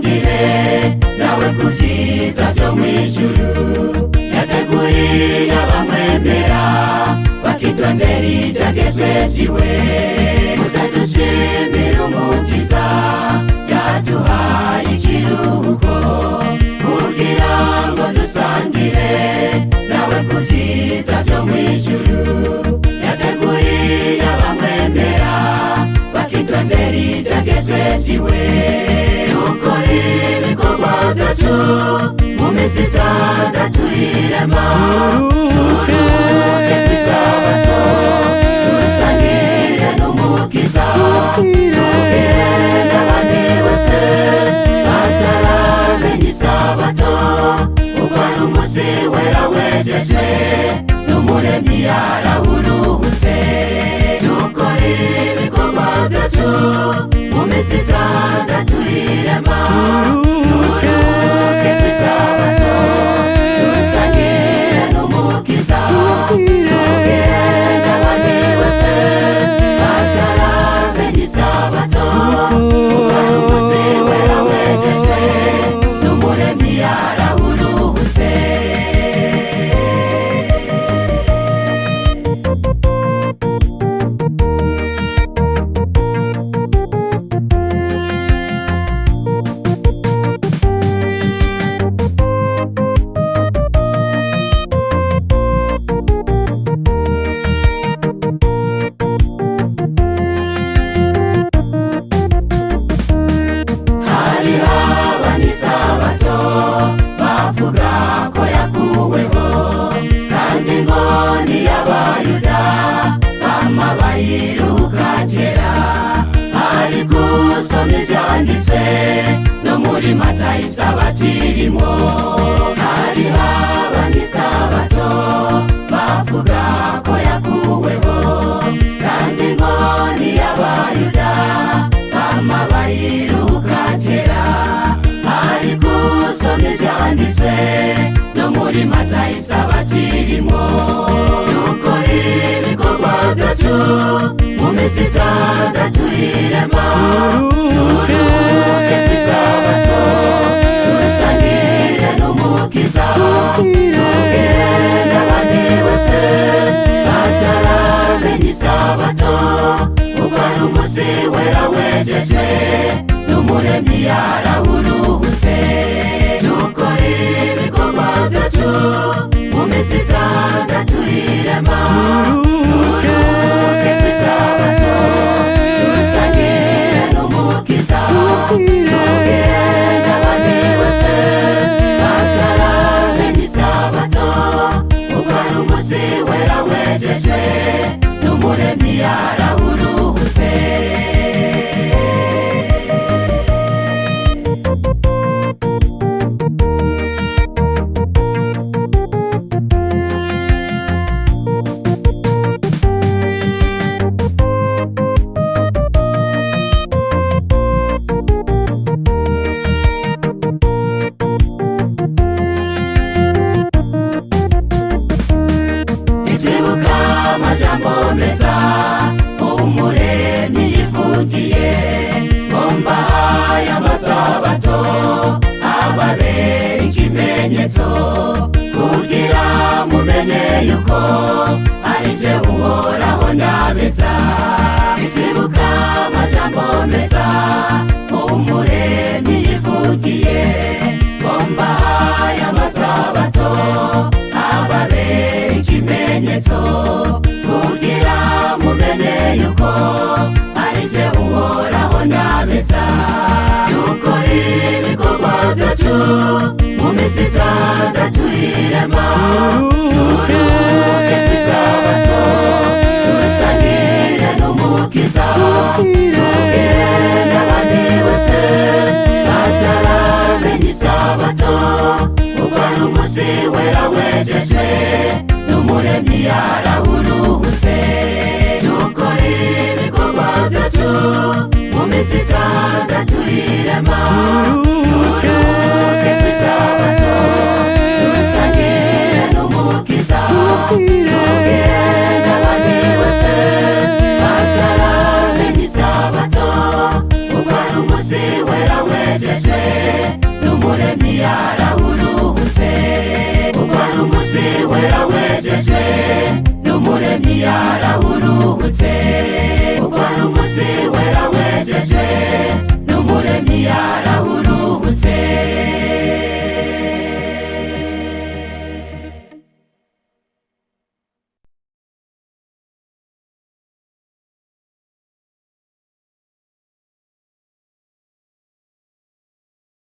dusangire nawe ku byiza byo mu ijuru. Yateguriye abamwemera bakitondera ibyagezwe byiwe. Muze dushimire umukiza yaduhaye ikiruhuko kugira ngo dusangire nawe ku byiza byo mu ijuru. Yateguriye abamwemera bakitondera ibyagezwe byiwe. Dukora ibikorwa byacu mu minsi itandatu y'irema, turuhuke ku isabato dusangire n'umukiza. Tubwire n'abandi bose bataramenya isabato uko ari umunsi wera wejejwe n'umuremyi yarawuruhutse. Dukora ibikorwa byacu mu minsi itandatu y'irema, turuhuke ku isabato dusangire n'umukiza. Tubwire n'abandi bose bataramenya isabato uko ari umunsi wera wejejwe n'umuremyi yarawuruhutse. Bavuga ko yakuweho kandi ngo ni y'Abayuda bama bayiruka kera. Ariko usomye ibyanditswe no muri Matayo isabato irimo. Hariho abandi isabato bavuga ko yakuweho kandi ngo ni y'Abayuda bama bayiruka kera. Ariko usomye ibyanditswe no muri Matayo isabato irimo. Dukora ibikorwa byacu mu minsi itandatu y'irema, turuhuke ku isabato dusangire n'umukiza. Tubwire n'abandi bose bataramenya isabato uko ari umunsi wera wejejwe n'umuremyi yarawuruhutse. Dukora ibikorwa byacu mu minsi itandatu y'irema, turuhuke ku isabato dusangire n'umukiza. Tubwire n'abandi bose bataramenya isabato uko ari umunsi wera wejejwe n'umuremyi yarawuruhutse. Nitwibuka amajambo meza umuremyi yivugiye ngo mbahaye amasabato ababera ikimenyetso kugira mumenye yuko ari je uhoraho ndabeza. Nitwibuka amajambo meza umuremyi yivugiye ngo mbahaye amasabato ababera ikimenyetso kugira mumenye yuko ari je uhoraho ndabeza. Dukora ibikorwa byacu mu minsi itandatu y'irema, turuhuke ku isabato dusangire n'umukiza. Tubwire n'abandi bose bataramenya isabato uko ari umunsi wera wejejwe n'umuremyi yarawuruhutse. Dukora ibikorwa byacu mu minsi itandatu y'irema, turuhuke ku isabato dusangire n'umukiza. Tubwire n'abandi bose bataramenya isabato uko ari umunsi wera wejejwe yarawuruhutse kuko ari umunsi wera wejejwe